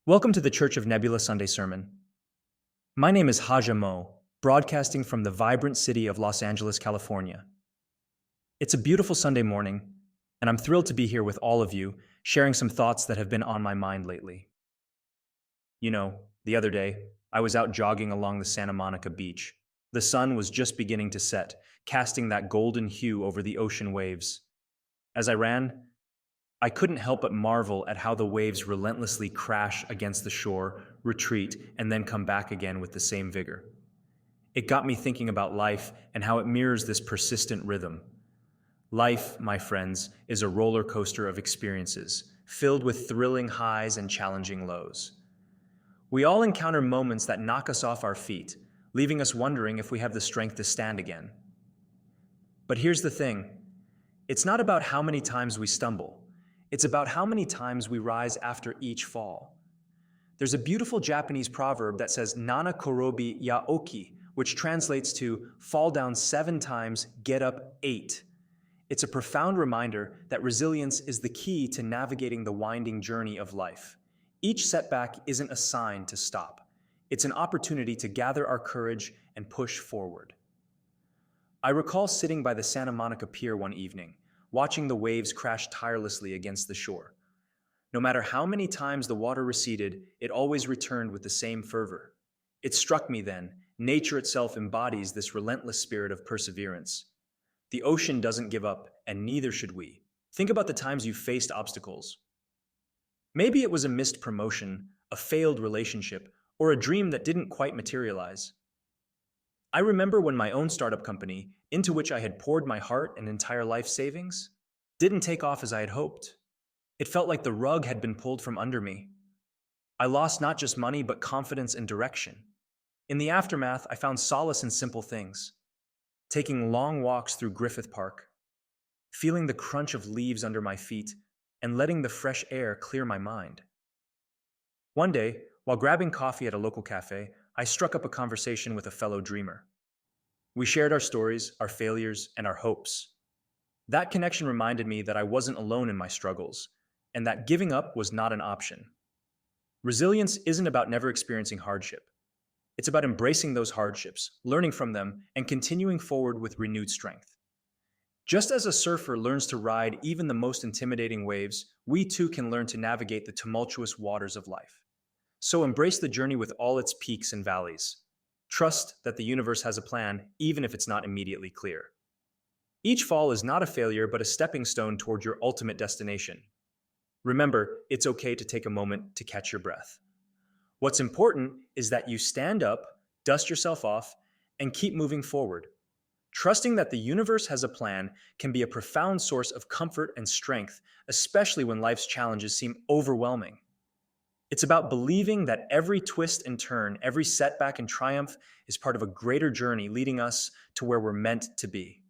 Welcome to the Church of Nebula Sunday Sermon. My name is Haja Mo, broadcasting from the vibrant city of Los Angeles, California. It's a beautiful Sunday morning, and I'm thrilled to be here with all of you, sharing some thoughts that have been on my mind lately. The other day, I was out jogging along the Santa Monica beach. The sun was just beginning to set, casting that golden hue over the ocean waves. As I ran, I couldn't help but marvel at how the waves relentlessly crash against the shore, retreat, and then come back again with the same vigor. It got me thinking about life and how it mirrors this persistent rhythm. Life, my friends, is a roller coaster of experiences, filled with thrilling highs and challenging lows. We all encounter moments that knock us off our feet, leaving us wondering if we have the strength to stand again. But here's the thing. It's not about how many times we stumble. It's about how many times we rise after each fall. There's a beautiful Japanese proverb that says Nana korobi ya oki, which translates to fall down 7 times, get up 8. It's a profound reminder that resilience is the key to navigating the winding journey of life. Each setback isn't a sign to stop. It's an opportunity to gather our courage and push forward. I recall sitting by the Santa Monica Pier one evening, watching the waves crash tirelessly against the shore. No matter how many times the water receded, it always returned with the same fervor. It struck me then, nature itself embodies this relentless spirit of perseverance. The ocean doesn't give up, and neither should we. Think about the times you faced obstacles. Maybe it was a missed promotion, a failed relationship, or a dream that didn't quite materialize. I remember when my own startup company, into which I had poured my heart and entire life savings, didn't take off as I had hoped. It felt like the rug had been pulled from under me. I lost not just money, but confidence and direction. In the aftermath, I found solace in simple things. Taking long walks through Griffith Park, feeling the crunch of leaves under my feet, and letting the fresh air clear my mind. One day, while grabbing coffee at a local cafe, I struck up a conversation with a fellow dreamer. We shared our stories, our failures, and our hopes. That connection reminded me that I wasn't alone in my struggles, and that giving up was not an option. Resilience isn't about never experiencing hardship. It's about embracing those hardships, learning from them, and continuing forward with renewed strength. Just as a surfer learns to ride even the most intimidating waves, we too can learn to navigate the tumultuous waters of life. So embrace the journey with all its peaks and valleys. Trust that the universe has a plan, even if it's not immediately clear. Each fall is not a failure, but a stepping stone toward your ultimate destination. Remember, it's okay to take a moment to catch your breath. What's important is that you stand up, dust yourself off, and keep moving forward. Trusting that the universe has a plan can be a profound source of comfort and strength, especially when life's challenges seem overwhelming. It's about believing that every twist and turn, every setback and triumph is part of a greater journey leading us to where we're meant to be.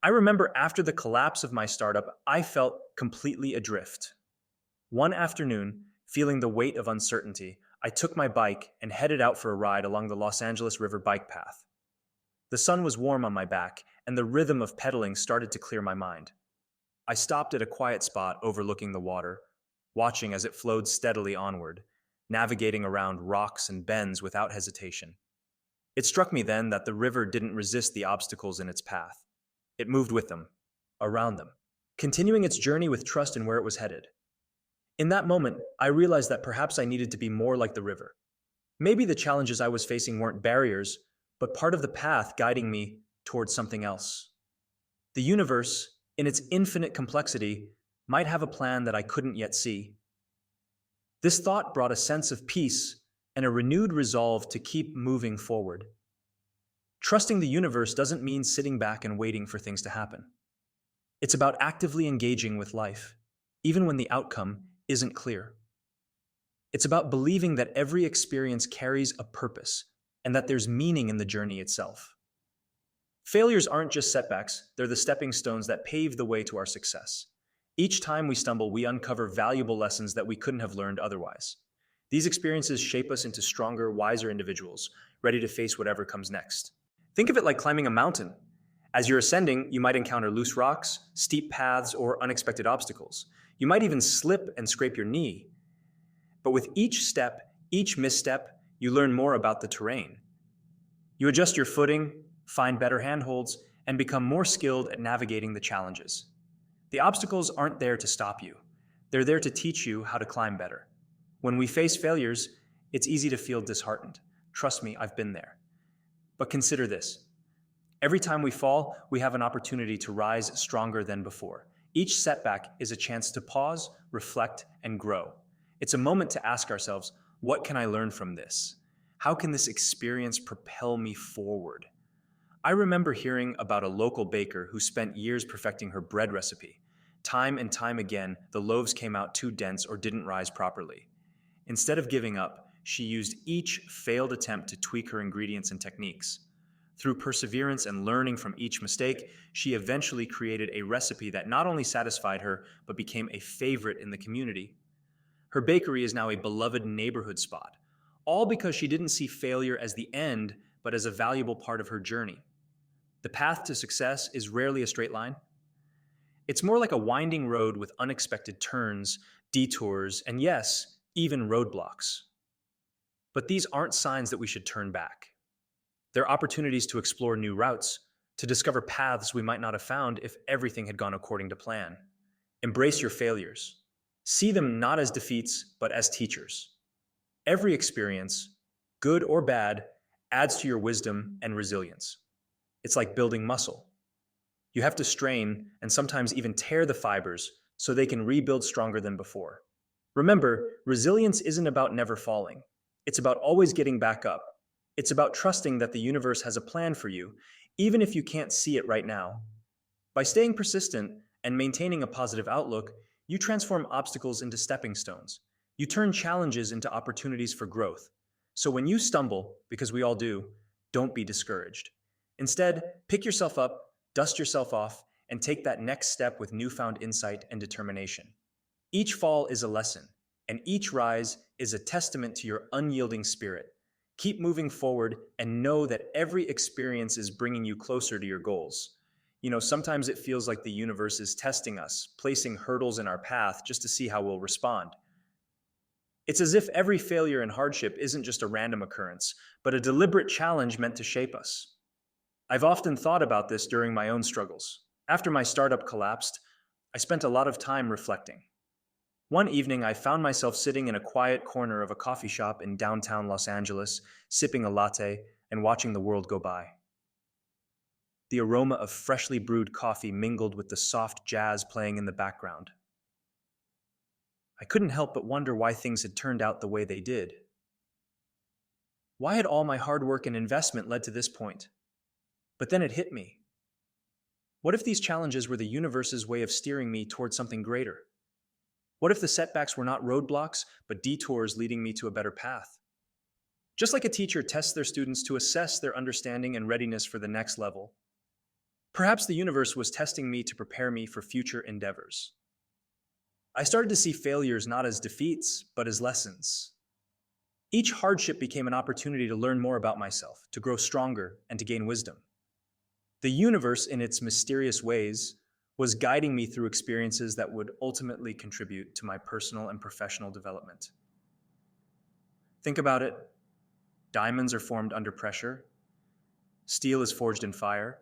I remember after the collapse of my startup, I felt completely adrift. One afternoon, feeling the weight of uncertainty, I took my bike and headed out for a ride along the Los Angeles River bike path. The sun was warm on my back, and the rhythm of pedaling started to clear my mind. I stopped at a quiet spot overlooking the water, watching as it flowed steadily onward, navigating around rocks and bends without hesitation. It struck me then that the river didn't resist the obstacles in its path. It moved with them, around them, continuing its journey with trust in where it was headed. In that moment, I realized that perhaps I needed to be more like the river. Maybe the challenges I was facing weren't barriers, but part of the path guiding me towards something else. The universe, in its infinite complexity, might have a plan that I couldn't yet see. This thought brought a sense of peace and a renewed resolve to keep moving forward. Trusting the universe doesn't mean sitting back and waiting for things to happen. It's about actively engaging with life, even when the outcome isn't clear. It's about believing that every experience carries a purpose and that there's meaning in the journey itself. Failures aren't just setbacks, they're the stepping stones that pave the way to our success. Each time we stumble, we uncover valuable lessons that we couldn't have learned otherwise. These experiences shape us into stronger, wiser individuals, ready to face whatever comes next. Think of it like climbing a mountain. As you're ascending, you might encounter loose rocks, steep paths, or unexpected obstacles. You might even slip and scrape your knee. But with each step, each misstep, you learn more about the terrain. You adjust your footing, find better handholds, and become more skilled at navigating the challenges. The obstacles aren't there to stop you. They're there to teach you how to climb better. When we face failures, it's easy to feel disheartened. Trust me, I've been there. But consider this. Every time we fall, we have an opportunity to rise stronger than before. Each setback is a chance to pause, reflect, and grow. It's a moment to ask ourselves, what can I learn from this? How can this experience propel me forward? I remember hearing about a local baker who spent years perfecting her bread recipe. Time and time again, the loaves came out too dense or didn't rise properly. Instead of giving up, she used each failed attempt to tweak her ingredients and techniques. Through perseverance and learning from each mistake, she eventually created a recipe that not only satisfied her, but became a favorite in the community. Her bakery is now a beloved neighborhood spot, all because she didn't see failure as the end, but as a valuable part of her journey. The path to success is rarely a straight line. It's more like a winding road with unexpected turns, detours, and yes, even roadblocks. But these aren't signs that we should turn back. They're opportunities to explore new routes, to discover paths we might not have found if everything had gone according to plan. Embrace your failures. See them not as defeats, but as teachers. Every experience, good or bad, adds to your wisdom and resilience. It's like building muscle. You have to strain and sometimes even tear the fibers so they can rebuild stronger than before. Remember, resilience isn't about never falling. It's about always getting back up. It's about trusting that the universe has a plan for you, even if you can't see it right now. By staying persistent and maintaining a positive outlook, you transform obstacles into stepping stones. You turn challenges into opportunities for growth. So when you stumble, because we all do, don't be discouraged. Instead, pick yourself up, dust yourself off, and take that next step with newfound insight and determination. Each fall is a lesson, and each rise is a testament to your unyielding spirit. Keep moving forward and know that every experience is bringing you closer to your goals. Sometimes it feels like the universe is testing us, placing hurdles in our path just to see how we'll respond. It's as if every failure and hardship isn't just a random occurrence, but a deliberate challenge meant to shape us. I've often thought about this during my own struggles. After my startup collapsed, I spent a lot of time reflecting. One evening, I found myself sitting in a quiet corner of a coffee shop in downtown Los Angeles, sipping a latte and watching the world go by. The aroma of freshly brewed coffee mingled with the soft jazz playing in the background. I couldn't help but wonder why things had turned out the way they did. Why had all my hard work and investment led to this point? But then it hit me. What if these challenges were the universe's way of steering me towards something greater? What if the setbacks were not roadblocks, but detours leading me to a better path? Just like a teacher tests their students to assess their understanding and readiness for the next level, perhaps the universe was testing me to prepare me for future endeavors. I started to see failures not as defeats, but as lessons. Each hardship became an opportunity to learn more about myself, to grow stronger, and to gain wisdom. The universe, in its mysterious ways, was guiding me through experiences that would ultimately contribute to my personal and professional development. Think about it. Diamonds are formed under pressure, steel is forged in fire,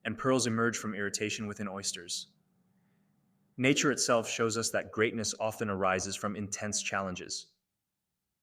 and pearls emerge from irritation within oysters. Nature itself shows us that greatness often arises from intense challenges.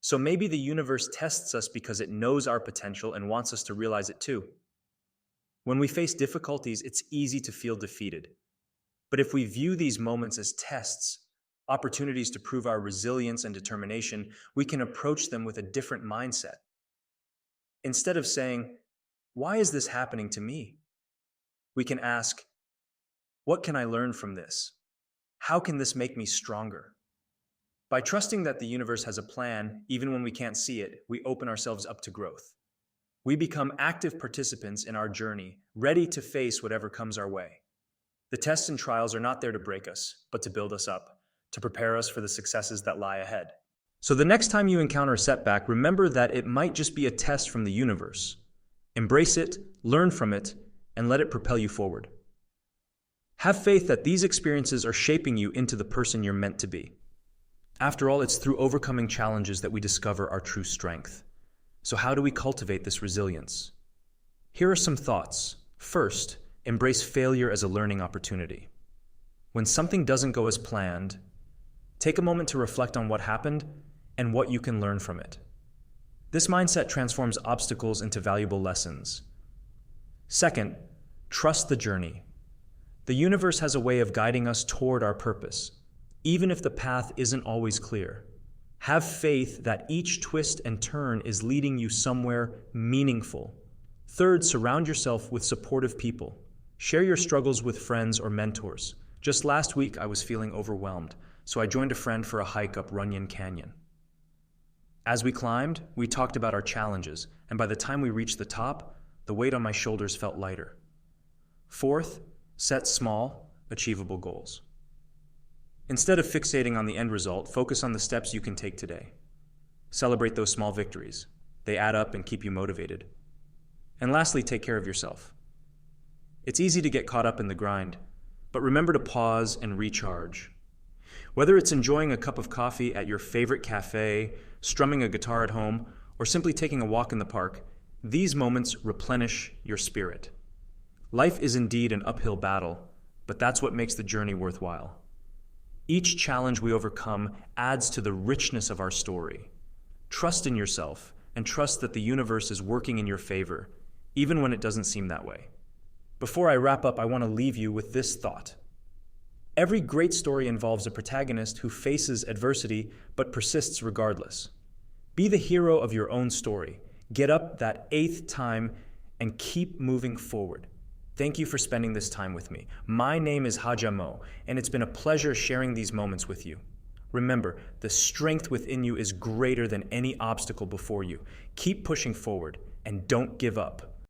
So maybe the universe tests us because it knows our potential and wants us to realize it too. When we face difficulties, it's easy to feel defeated. But if we view these moments as tests, opportunities to prove our resilience and determination, we can approach them with a different mindset. Instead of saying, "Why is this happening to me?" we can ask, "What can I learn from this? How can this make me stronger?" By trusting that the universe has a plan, even when we can't see it, we open ourselves up to growth. We become active participants in our journey, ready to face whatever comes our way. The tests and trials are not there to break us, but to build us up, to prepare us for the successes that lie ahead. So the next time you encounter a setback, remember that it might just be a test from the universe. Embrace it, learn from it, and let it propel you forward. Have faith that these experiences are shaping you into the person you're meant to be. After all, it's through overcoming challenges that we discover our true strength. So how do we cultivate this resilience? Here are some thoughts. First, embrace failure as a learning opportunity. When something doesn't go as planned, take a moment to reflect on what happened and what you can learn from it. This mindset transforms obstacles into valuable lessons. Second, trust the journey. The universe has a way of guiding us toward our purpose, even if the path isn't always clear. Have faith that each twist and turn is leading you somewhere meaningful. Third, surround yourself with supportive people. Share your struggles with friends or mentors. Just last week, I was feeling overwhelmed, so I joined a friend for a hike up Runyon Canyon. As we climbed, we talked about our challenges, and by the time we reached the top, the weight on my shoulders felt lighter. Fourth, set small, achievable goals. Instead of fixating on the end result, focus on the steps you can take today. Celebrate those small victories. They add up and keep you motivated. And lastly, take care of yourself. It's easy to get caught up in the grind, but remember to pause and recharge. Whether it's enjoying a cup of coffee at your favorite cafe, strumming a guitar at home, or simply taking a walk in the park, these moments replenish your spirit. Life is indeed an uphill battle, but that's what makes the journey worthwhile. Each challenge we overcome adds to the richness of our story. Trust in yourself and trust that the universe is working in your favor, even when it doesn't seem that way. Before I wrap up, I want to leave you with this thought. Every great story involves a protagonist who faces adversity but persists regardless. Be the hero of your own story. Get up that 8th time and keep moving forward. Thank you for spending this time with me. My name is Haja Mo, and it's been a pleasure sharing these moments with you. Remember, the strength within you is greater than any obstacle before you. Keep pushing forward and don't give up.